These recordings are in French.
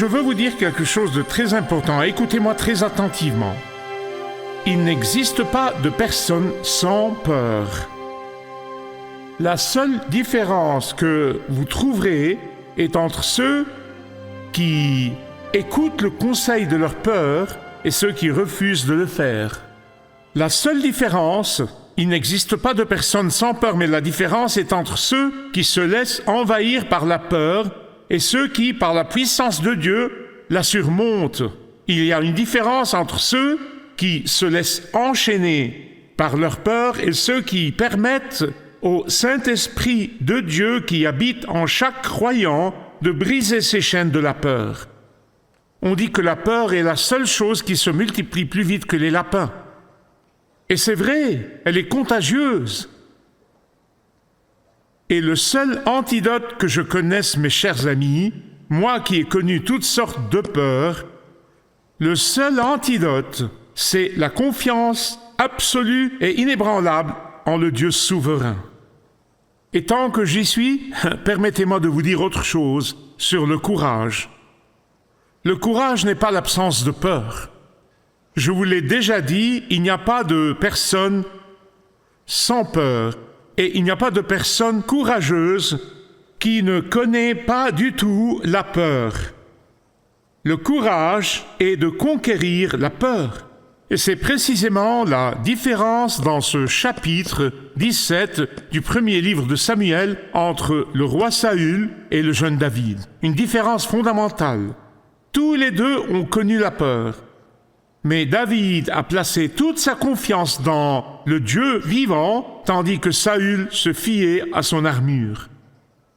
Je veux vous dire quelque chose de très important. Écoutez-moi très attentivement. Il n'existe pas de personne sans peur. La seule différence que vous trouverez est entre ceux qui écoutent le conseil de leur peur et ceux qui refusent de le faire. La seule différence, il n'existe pas de personne sans peur, mais la différence est entre ceux qui se laissent envahir par la peur et ceux qui, par la puissance de Dieu, la surmontent. Il y a une différence entre ceux qui se laissent enchaîner par leur peur et ceux qui permettent au Saint-Esprit de Dieu qui habite en chaque croyant de briser ces chaînes de la peur. On dit que la peur est la seule chose qui se multiplie plus vite que les lapins. Et c'est vrai, elle est contagieuse. Et le seul antidote que je connaisse, mes chers amis, moi qui ai connu toutes sortes de peurs, le seul antidote, c'est la confiance absolue et inébranlable en le Dieu souverain. Et tant que j'y suis, permettez-moi de vous dire autre chose sur le courage. Le courage n'est pas l'absence de peur. Je vous l'ai déjà dit, il n'y a pas de personne sans peur. Et il n'y a pas de personne courageuse qui ne connaît pas du tout la peur. Le courage est de conquérir la peur. Et c'est précisément la différence dans ce chapitre 17 du premier livre de Samuel entre le roi Saül et le jeune David. Une différence fondamentale. Tous les deux ont connu la peur. Mais David a placé toute sa confiance dans le Dieu vivant, tandis que Saül se fiait à son armure.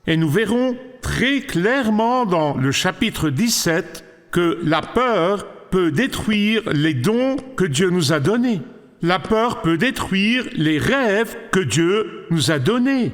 Et nous verrons très clairement dans le chapitre 17 que la peur peut détruire les dons que Dieu nous a donnés. La peur peut détruire les rêves que Dieu nous a donnés.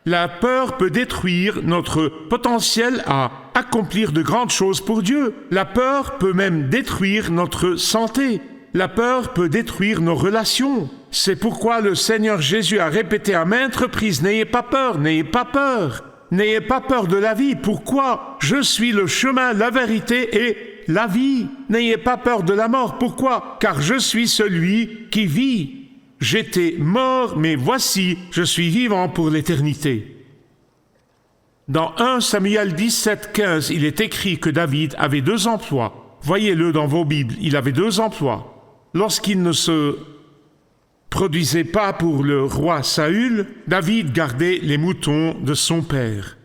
La peur peut détruire notre potentiel à accomplir de grandes choses pour Dieu. La peur peut même détruire notre santé. La peur peut détruire nos relations. C'est pourquoi le Seigneur Jésus a répété à maintes reprises, « N'ayez pas peur, n'ayez pas peur, n'ayez pas peur de la vie. Pourquoi? Je suis le chemin, la vérité et la vie. N'ayez pas peur de la mort. Pourquoi? Car je suis celui qui vit. J'étais mort, mais voici, je suis vivant pour l'éternité. » Dans 1 Samuel 17, 15, il est écrit que David avait 2 emplois. Voyez-le dans vos Bibles, il avait 2 emplois. Lorsqu'il ne se produisait pas pour le roi Saül, David gardait les moutons de son père.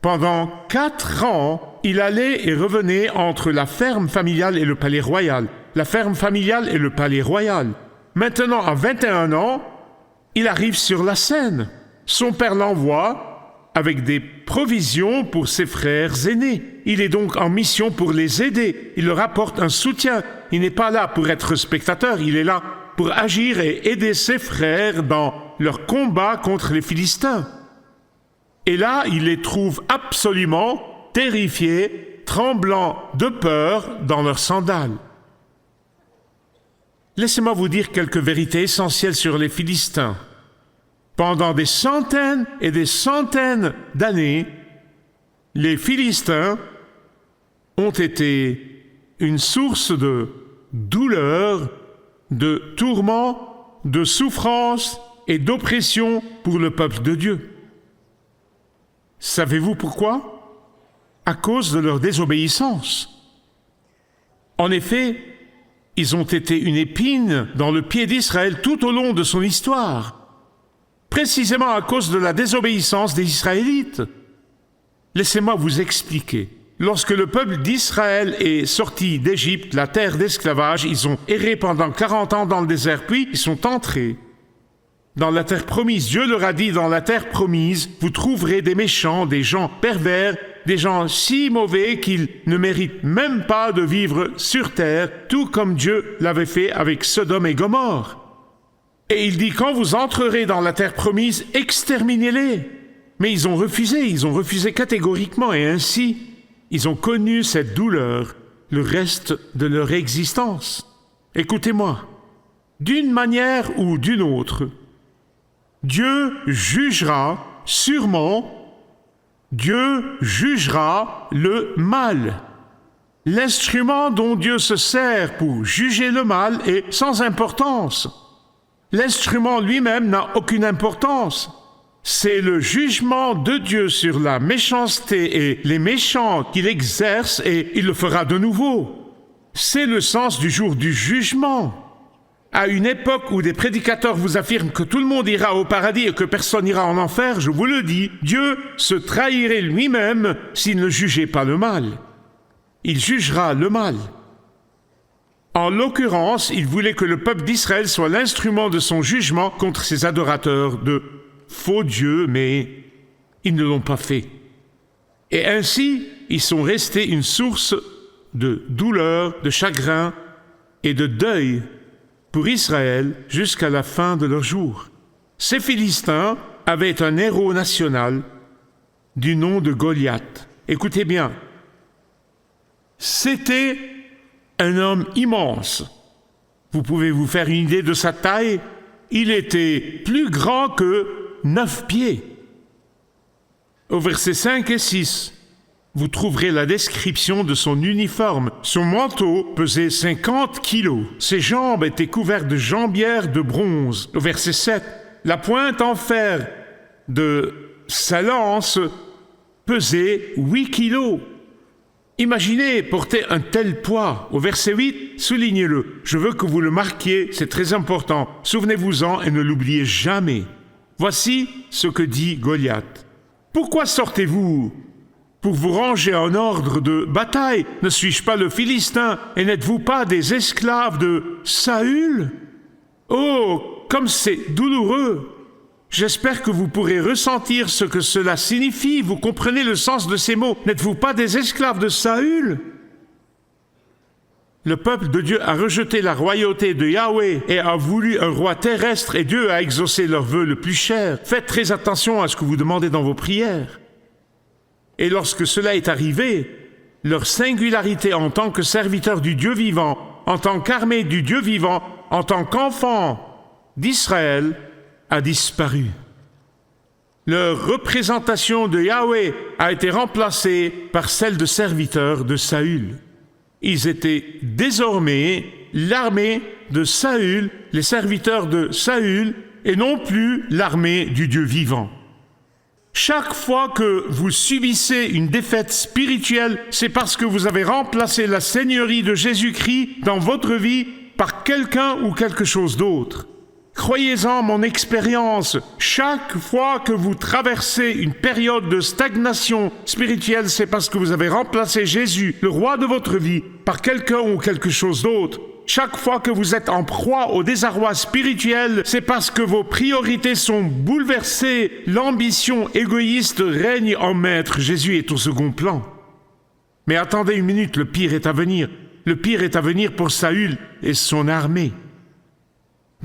Pendant 4 ans, il allait et revenait entre la ferme familiale et le palais royal. La ferme familiale et le palais royal. Maintenant, à 21 ans, il arrive sur la scène. Son père l'envoie avec des provisions pour ses frères aînés. Il est donc en mission pour les aider. Il leur apporte un soutien. Il n'est pas là pour être spectateur, il est là pour agir et aider ses frères dans leur combat contre les Philistins. Et là, il les trouve absolument terrifiés, tremblants de peur dans leurs sandales. Laissez-moi vous dire quelques vérités essentielles sur les Philistins. Pendant des centaines et des centaines d'années, les Philistins ont été une source de douleur, de tourment, de souffrance et d'oppression pour le peuple de Dieu. Savez-vous pourquoi? À cause de leur désobéissance. En effet, ils ont été une épine dans le pied d'Israël tout au long de son histoire, précisément à cause de la désobéissance des Israélites. Laissez-moi vous expliquer. Lorsque le peuple d'Israël est sorti d'Égypte, la terre d'esclavage, ils ont erré pendant 40 ans dans le désert, puis ils sont entrés. Dans la terre promise, Dieu leur a dit, dans la terre promise, vous trouverez des méchants, des gens pervers, des gens si mauvais qu'ils ne méritent même pas de vivre sur terre, tout comme Dieu l'avait fait avec Sodome et Gomorrhe. Et il dit, quand vous entrerez dans la terre promise, exterminez-les. Mais ils ont refusé catégoriquement, et ainsi, ils ont connu cette douleur le reste de leur existence. Écoutez-moi, d'une manière ou d'une autre, Dieu jugera sûrement, Dieu jugera le mal. L'instrument dont Dieu se sert pour juger le mal est sans importance. L'instrument lui-même n'a aucune importance. C'est le jugement de Dieu sur la méchanceté et les méchants qu'il exerce et il le fera de nouveau. C'est le sens du jour du jugement. À une époque où des prédicateurs vous affirment que tout le monde ira au paradis et que personne n'ira en enfer, je vous le dis, Dieu se trahirait lui-même s'il ne jugeait pas le mal. Il jugera le mal. En l'occurrence, il voulait que le peuple d'Israël soit l'instrument de son jugement contre ses adorateurs de faux dieux, mais ils ne l'ont pas fait. Et ainsi, ils sont restés une source de douleur, de chagrin et de deuil pour Israël jusqu'à la fin de leurs jours. Ces Philistins avaient un héros national du nom de Goliath. Écoutez bien, c'était un homme immense. Vous pouvez vous faire une idée de sa taille? Il était plus grand que 9 pieds. Au verset 5 et 6, vous trouverez la description de son uniforme. Son manteau pesait 50 kilos. Ses jambes étaient couvertes de jambières de bronze. Au verset 7, la pointe en fer de sa lance pesait 8 kilos. Imaginez porter un tel poids. Au verset 8, soulignez-le. Je veux que vous le marquiez, c'est très important. Souvenez-vous-en et ne l'oubliez jamais. Voici ce que dit Goliath. Pourquoi sortez-vous pour vous ranger en ordre de bataille? Ne suis-je pas le Philistin et n'êtes-vous pas des esclaves de Saül? Oh, comme c'est douloureux! J'espère que vous pourrez ressentir ce que cela signifie. Vous comprenez le sens de ces mots. N'êtes-vous pas des esclaves de Saül? Le peuple de Dieu a rejeté la royauté de Yahweh et a voulu un roi terrestre et Dieu a exaucé leur vœu le plus cher. Faites très attention à ce que vous demandez dans vos prières. Et lorsque cela est arrivé, leur singularité en tant que serviteurs du Dieu vivant, en tant qu'armée du Dieu vivant, en tant qu'enfants d'Israël, a disparu. Leur représentation de Yahweh a été remplacée par celle de serviteurs de Saül. Ils étaient désormais l'armée de Saül, les serviteurs de Saül, et non plus l'armée du Dieu vivant. Chaque fois que vous subissez une défaite spirituelle, c'est parce que vous avez remplacé la seigneurie de Jésus-Christ dans votre vie par quelqu'un ou quelque chose d'autre. Croyez-en mon expérience, chaque fois que vous traversez une période de stagnation spirituelle, c'est parce que vous avez remplacé Jésus, le roi de votre vie, par quelqu'un ou quelque chose d'autre. Chaque fois que vous êtes en proie au désarroi spirituel, c'est parce que vos priorités sont bouleversées. L'ambition égoïste règne en maître. Jésus est au second plan. Mais attendez une minute, le pire est à venir. Le pire est à venir pour Saül et son armée.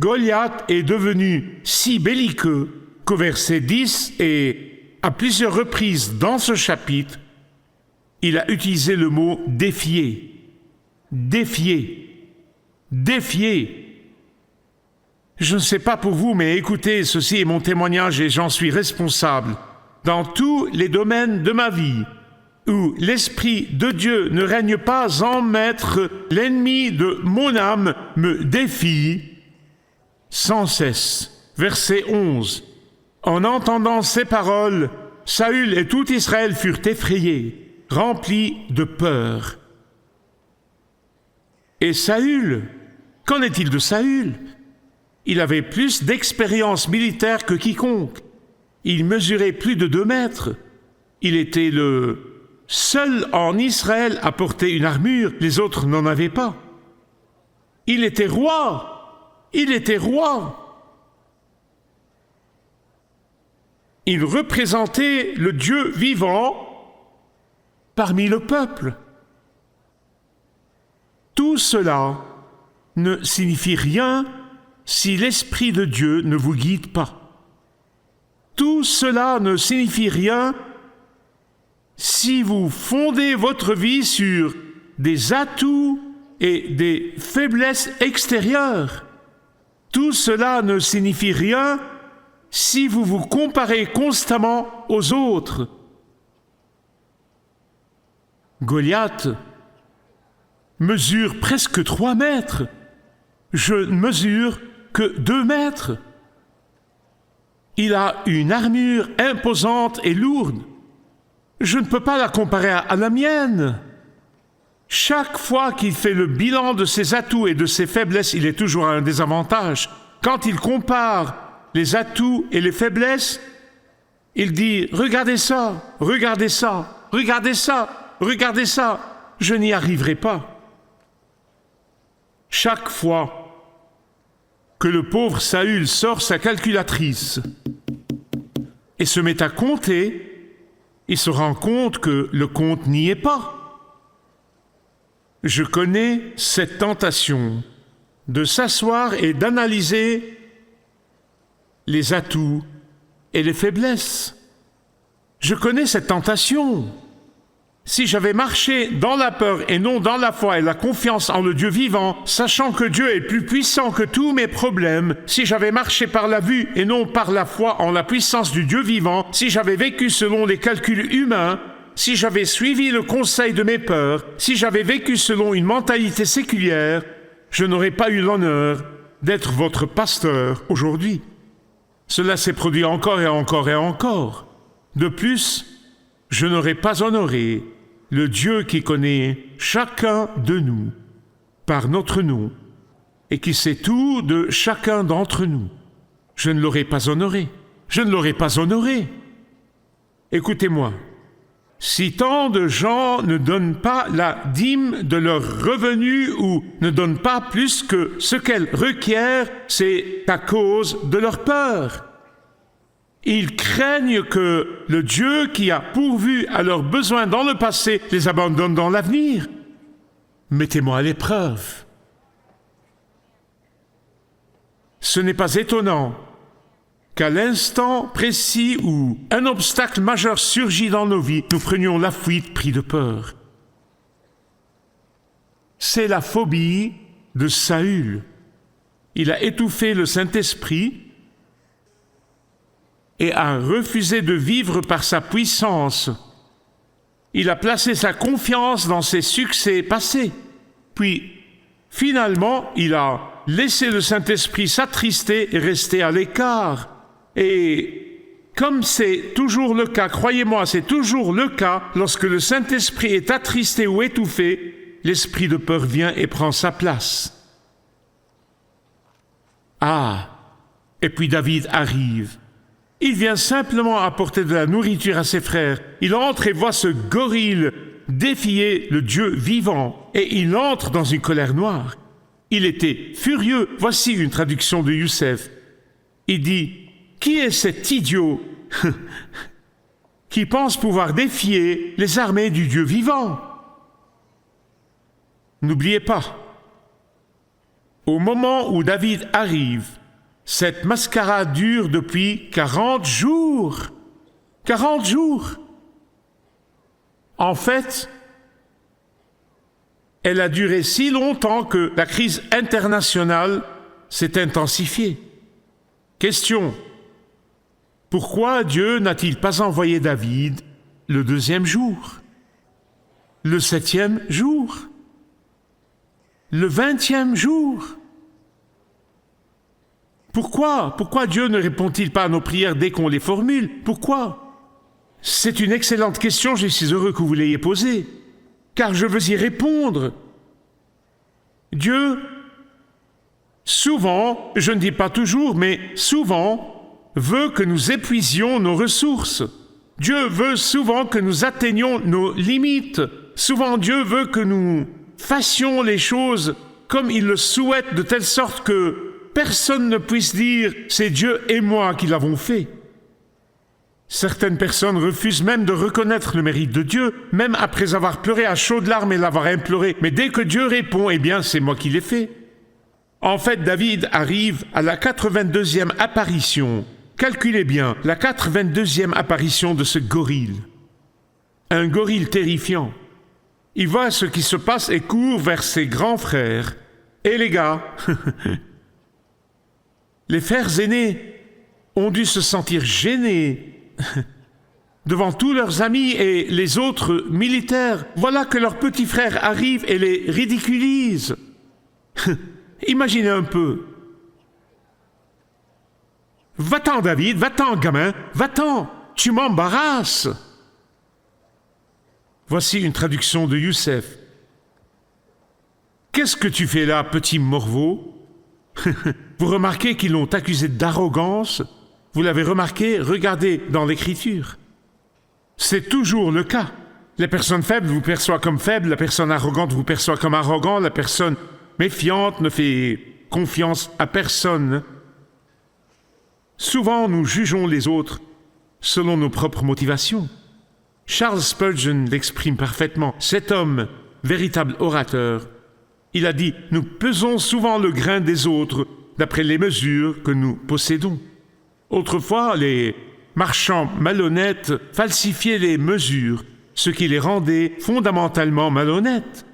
Goliath est devenu si belliqueux qu'au verset 10 et à plusieurs reprises dans ce chapitre, il a utilisé le mot « défier ». Défier. Défier. Je ne sais pas pour vous, mais écoutez, ceci est mon témoignage et j'en suis responsable. Dans tous les domaines de ma vie où l'Esprit de Dieu ne règne pas en maître, l'ennemi de mon âme me défie sans cesse. Verset 11. En entendant ces paroles, Saül et tout Israël furent effrayés, remplis de peur. Et Saül, qu'en est-il de Saül? Il avait plus d'expérience militaire que quiconque. Il mesurait plus de 2 mètres. Il était le seul en Israël à porter une armure, les autres n'en avaient pas. Il était roi. Il était roi. il représentait le Dieu vivant parmi le peuple. Tout cela ne signifie rien si l'Esprit de Dieu ne vous guide pas. Tout cela ne signifie rien si vous fondez votre vie sur des atouts et des faiblesses extérieures. Tout cela ne signifie rien si vous vous comparez constamment aux autres. Goliath mesure presque 3 mètres. Je ne mesure que 2 mètres. Il a une armure imposante et lourde. Je ne peux pas la comparer à la mienne. Chaque fois qu'il fait le bilan de ses atouts et de ses faiblesses, il est toujours à un désavantage. Quand il compare les atouts et les faiblesses, il dit « Regardez ça, regardez ça, regardez ça, regardez ça, je n'y arriverai pas. » Chaque fois que le pauvre Saül sort sa calculatrice et se met à compter, il se rend compte que le compte n'y est pas. Je connais cette tentation de s'asseoir et d'analyser les atouts et les faiblesses. Je connais cette tentation. Si j'avais marché dans la peur et non dans la foi et la confiance en le Dieu vivant, sachant que Dieu est plus puissant que tous mes problèmes, si j'avais marché par la vue et non par la foi en la puissance du Dieu vivant, si j'avais vécu selon les calculs humains, si j'avais suivi le conseil de mes peurs, si j'avais vécu selon une mentalité séculière, je n'aurais pas eu l'honneur d'être votre pasteur aujourd'hui. Cela s'est produit encore et encore et encore. De plus, je n'aurais pas honoré le Dieu qui connaît chacun de nous par notre nom et qui sait tout de chacun d'entre nous. Je ne l'aurais pas honoré. Je ne l'aurais pas honoré. Écoutez-moi. Si tant de gens ne donnent pas la dîme de leurs revenus ou ne donnent pas plus que ce qu'elles requièrent, c'est à cause de leur peur. Ils craignent que le Dieu qui a pourvu à leurs besoins dans le passé les abandonne dans l'avenir. Mettez-moi à l'épreuve. Ce n'est pas étonnant qu'à l'instant précis où un obstacle majeur surgit dans nos vies, nous prenions la fuite pris de peur. C'est la phobie de Saül. Il a étouffé le Saint-Esprit et a refusé de vivre par sa puissance. Il a placé sa confiance dans ses succès passés. Puis, finalement, il a laissé le Saint-Esprit s'attrister et rester à l'écart. Et comme c'est toujours le cas, croyez-moi, c'est toujours le cas, lorsque le Saint-Esprit est attristé ou étouffé, l'esprit de peur vient et prend sa place. Ah, et puis David arrive. Il vient simplement apporter de la nourriture à ses frères. Il entre et voit ce gorille défier le Dieu vivant, et il entre dans une colère noire. Il était furieux. Voici une traduction de Youssef. Il dit « Qui est cet idiot qui pense pouvoir défier les armées du Dieu vivant ?» N'oubliez pas, au moment où David arrive, cette mascarade dure depuis 40 jours. 40 jours. En fait, elle a duré si longtemps que la crise internationale s'est intensifiée. Question. Pourquoi Dieu n'a-t-il pas envoyé David le 2e jour, le 7e jour, le 20e jour? Pourquoi Dieu ne répond-il pas à nos prières dès qu'on les formule? Pourquoi? C'est une excellente question, je suis heureux que vous l'ayez posée, car je veux y répondre. Dieu, souvent, je ne dis pas toujours, mais souvent, veut que nous épuisions nos ressources. Dieu veut souvent que nous atteignions nos limites. Souvent, Dieu veut que nous fassions les choses comme il le souhaite, de telle sorte que personne ne puisse dire « c'est Dieu et moi qui l'avons fait ». Certaines personnes refusent même de reconnaître le mérite de Dieu, même après avoir pleuré à chaudes larmes et l'avoir imploré. Mais dès que Dieu répond, eh bien, c'est moi qui l'ai fait. En fait, David arrive à la 82e apparition. Calculez bien, la 82e apparition de ce gorille. Un gorille terrifiant. Il voit ce qui se passe et court vers ses grands frères. Et les gars, les frères aînés ont dû se sentir gênés devant tous leurs amis et les autres militaires. Voilà que leur petit frère arrive et les ridiculise. Imaginez un peu. Va-t'en, David, va-t'en, gamin, va-t'en, tu m'embarrasses. Voici une traduction de Youssef. Qu'est-ce que tu fais là, petit morveau? Vous remarquez qu'ils l'ont accusé d'arrogance? Vous l'avez remarqué? Regardez dans l'Écriture. C'est toujours le cas. La personne faible vous perçoit comme faible, la personne arrogante vous perçoit comme arrogant, la personne méfiante ne fait confiance à personne. Souvent, nous jugeons les autres selon nos propres motivations. Charles Spurgeon l'exprime parfaitement. Cet homme, véritable orateur, il a dit « Nous pesons souvent le grain des autres d'après les mesures que nous possédons. » Autrefois, les marchands malhonnêtes falsifiaient les mesures, ce qui les rendait fondamentalement malhonnêtes.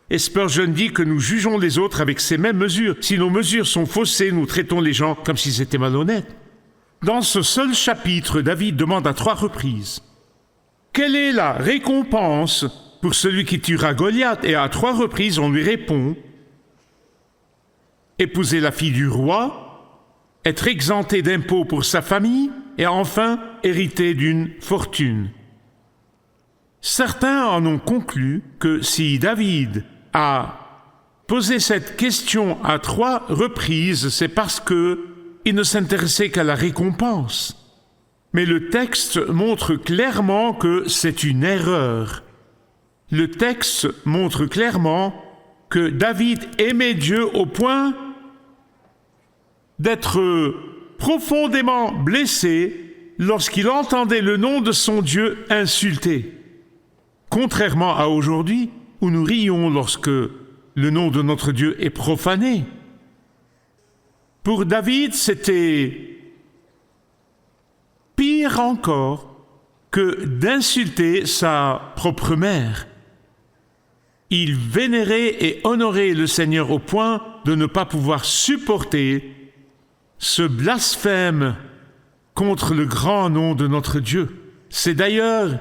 Et Spurgeon dit que nous jugeons les autres avec ces mêmes mesures. Si nos mesures sont faussées, nous traitons les gens comme s'ils étaient malhonnêtes. Dans ce seul chapitre, David demande à 3 reprises « Quelle est la récompense pour celui qui tuera Goliath ?» Et à 3 reprises, on lui répond « Épouser la fille du roi, être exempté d'impôts pour sa famille, et enfin hériter d'une fortune. » Certains en ont conclu que si David a posé cette question à 3 reprises, c'est parce qu'il ne s'intéressait qu'à la récompense. Mais le texte montre clairement que c'est une erreur. Le texte montre clairement que David aimait Dieu au point d'être profondément blessé lorsqu'il entendait le nom de son Dieu insulté. Contrairement à aujourd'hui, où nous rions lorsque le nom de notre Dieu est profané. Pour David, c'était pire encore que d'insulter sa propre mère. Il vénérait et honorait le Seigneur au point de ne pas pouvoir supporter ce blasphème contre le grand nom de notre Dieu. C'est d'ailleurs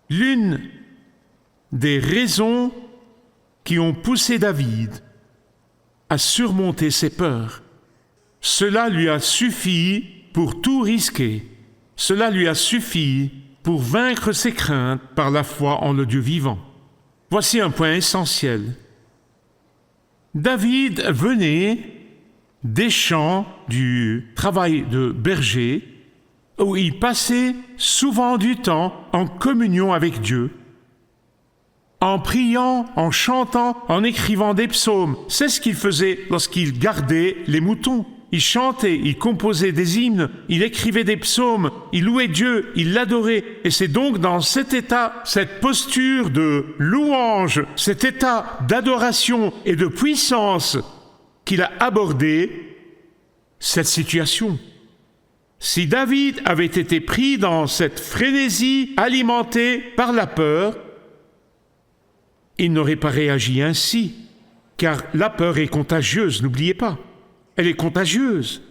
l'une des raisons qui ont poussé David à surmonter ses peurs. Cela lui a suffi pour tout risquer. Cela lui a suffi pour vaincre ses craintes par la foi en le Dieu vivant. Voici un point essentiel. David venait des champs du travail de berger, où il passait souvent du temps en communion avec Dieu, en priant, en chantant, en écrivant des psaumes. C'est ce qu'il faisait lorsqu'il gardait les moutons. Il chantait, il composait des hymnes, il écrivait des psaumes, il louait Dieu, il l'adorait. Et c'est donc dans cet état, cette posture de louange, cet état d'adoration et de puissance qu'il a abordé cette situation. Si David avait été pris dans cette frénésie alimentée par la peur, il n'aurait pas réagi ainsi, car la peur est contagieuse, n'oubliez pas, elle est contagieuse.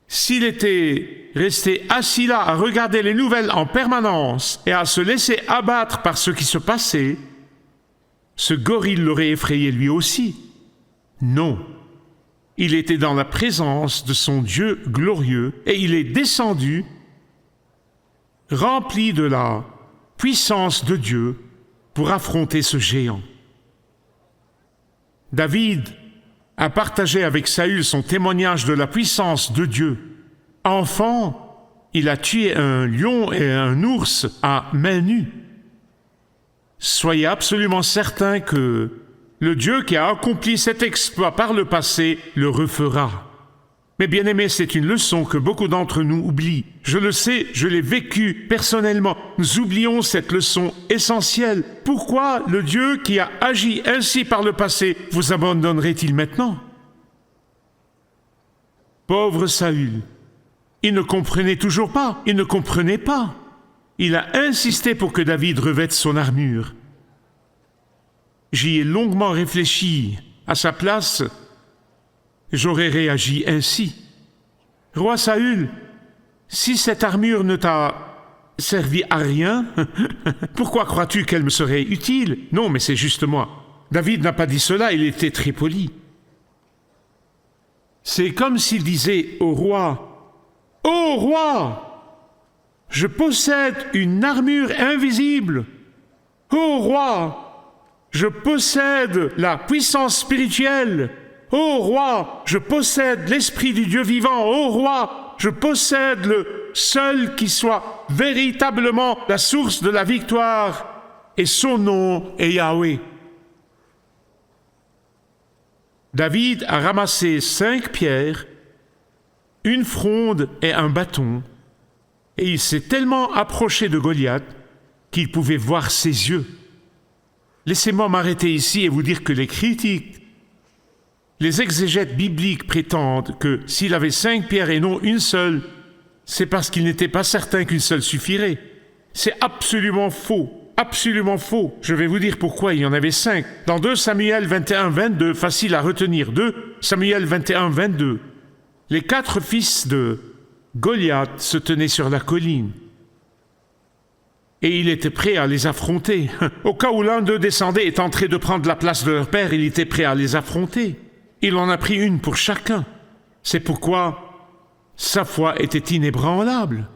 S'il était resté assis là à regarder les nouvelles en permanence et à se laisser abattre par ce qui se passait, ce gorille l'aurait effrayé lui aussi. Non, il était dans la présence de son Dieu glorieux et il est descendu, rempli de la puissance de Dieu pour affronter ce géant. David a partagé avec Saül son témoignage de la puissance de Dieu. Enfant, il a tué un lion et un ours à main nue. Soyez absolument certain que le Dieu qui a accompli cet exploit par le passé le refera. Mais bien aimé, c'est une leçon que beaucoup d'entre nous oublient. Je le sais, je l'ai vécu personnellement. Nous oublions cette leçon essentielle. Pourquoi le Dieu qui a agi ainsi par le passé vous abandonnerait-il maintenant? Pauvre Saül, il ne comprenait toujours pas, il ne comprenait pas. Il a insisté pour que David revête son armure. J'y ai longuement réfléchi. À sa place, j'aurais réagi ainsi. Roi Saül, si cette armure ne t'a servi à rien, pourquoi crois-tu qu'elle me serait utile? Non, mais c'est juste moi. David n'a pas dit cela, il était très poli. C'est comme s'il disait au roi, « Ô roi, je possède une armure invisible. Ô roi, je possède la puissance spirituelle. Ô roi, je possède l'esprit du Dieu vivant. Ô roi, je possède le seul qui soit véritablement la source de la victoire. Et son nom est Yahweh. » David a ramassé 5 pierres, une fronde et un bâton, et il s'est tellement approché de Goliath qu'il pouvait voir ses yeux. Laissez-moi m'arrêter ici et vous dire que les critiques, les exégètes bibliques prétendent que s'il avait 5 pierres et non une seule, c'est parce qu'il n'était pas certain qu'une seule suffirait. C'est absolument faux. Absolument faux. Je vais vous dire pourquoi il y en avait 5. Dans 2 Samuel 21, 22, facile à retenir. 2 Samuel 21, 22. Les 4 fils de Goliath se tenaient sur la colline. Et il était prêt à les affronter. Au cas où l'un d'eux descendait et tenterait de prendre la place de leur père, il était prêt à les affronter. Il en a pris une pour chacun. C'est pourquoi sa foi était inébranlable.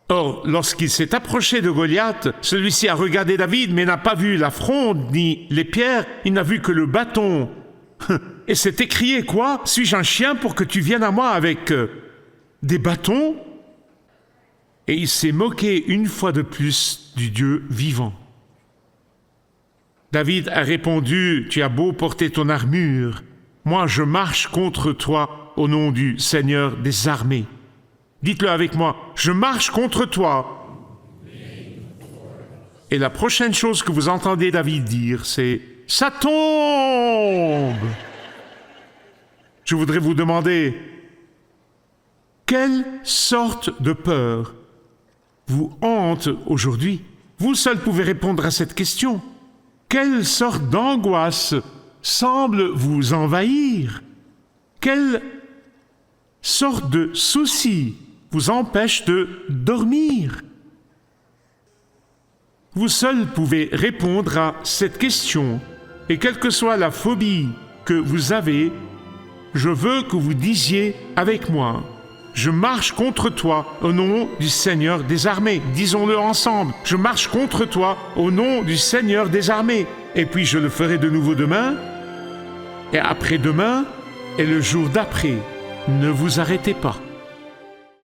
Or, lorsqu'il s'est approché de Goliath, celui-ci a regardé David, mais n'a pas vu la fronde ni les pierres, il n'a vu que le bâton. Et s'est écrié, quoi? Suis-je un chien pour que tu viennes à moi avec des bâtons? Et il s'est moqué une fois de plus du Dieu vivant. David a répondu, tu as beau porter ton armure, moi je marche contre toi au nom du Seigneur des armées. Dites-le avec moi, je marche contre toi. Et la prochaine chose que vous entendez David dire, c'est « ça tombe !» Je voudrais vous demander, quelle sorte de peur vous hante aujourd'hui? Vous seul pouvez répondre à cette question. Quelle sorte d'angoisse semble vous envahir? Quelle sorte de souci vous empêche de dormir? Vous seul pouvez répondre à cette question, et quelle que soit la phobie que vous avez, je veux que vous disiez avec moi, je marche contre toi au nom du Seigneur des armées. Disons-le ensemble, je marche contre toi au nom du Seigneur des armées. Et puis je le ferai de nouveau demain, et après-demain, et le jour d'après. Ne vous arrêtez pas.